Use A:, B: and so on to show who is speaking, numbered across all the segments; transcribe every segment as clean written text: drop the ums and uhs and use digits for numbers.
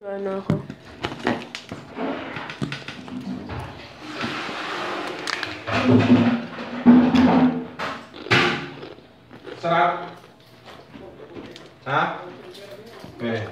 A: Ano ako?
B: Sarap? Ha? Okay.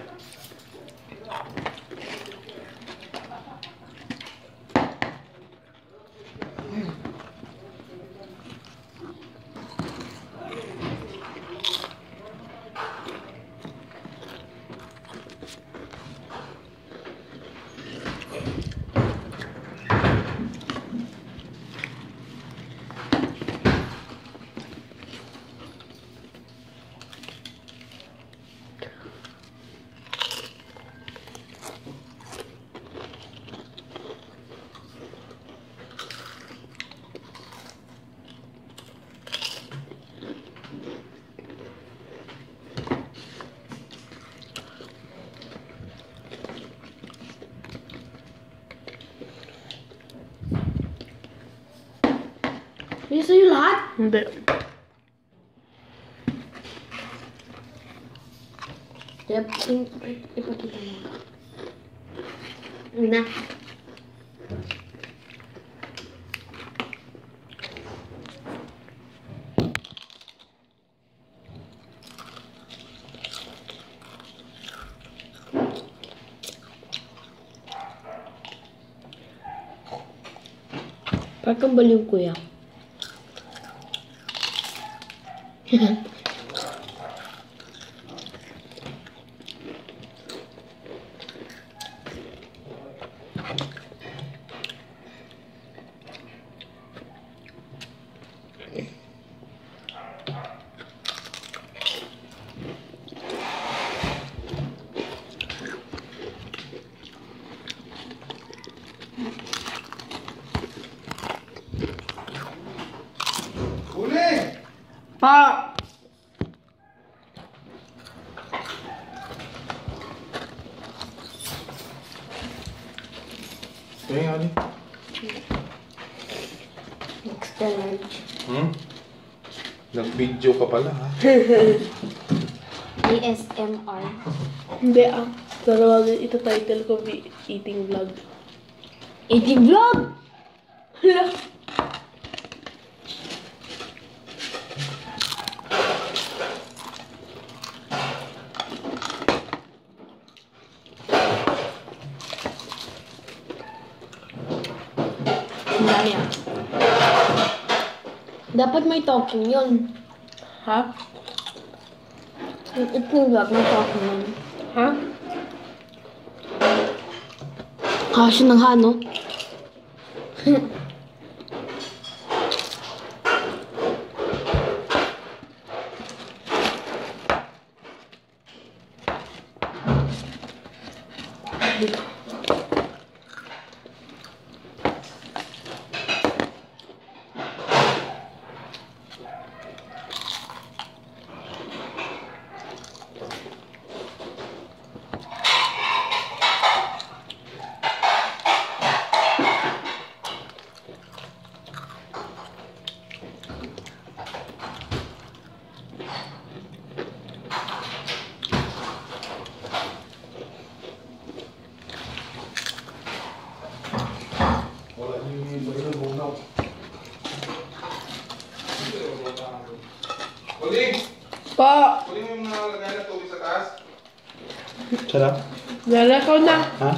C: May sa'yo lahat?
A: Hindi.
C: Ipakita mo. Na. Parang kang baliw, kuya.
B: Uli!
A: Pa!
B: Ito yung ano?
C: Extra large.
B: Nag-video ka pala, ha?
C: ASMR.
A: Hindi ah. Pero ito title ko, eating vlog.
C: Eating vlog!
A: Hala!
C: Ang dami ah. Dapat may talking yun.
A: Ha?
C: Yung eating vlog, may talking yun.
A: Ha?
C: Kasyo ng hano.
B: Wala yung bagay bunaw. Uli!
A: Pa!
B: Uli mo yung nalagay na tubig sa taas.
D: Sarap?
A: Lalakaw na.
D: Ha?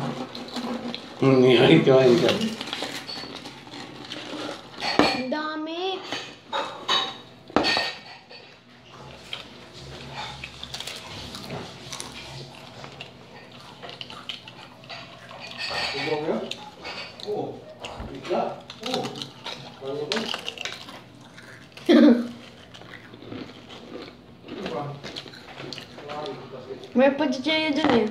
D: Ikaw.
C: Ang dami.
B: Tignan mo yun? Oo. Bigla. Oo. Ano ba?
C: May pagchichaya dyan eh.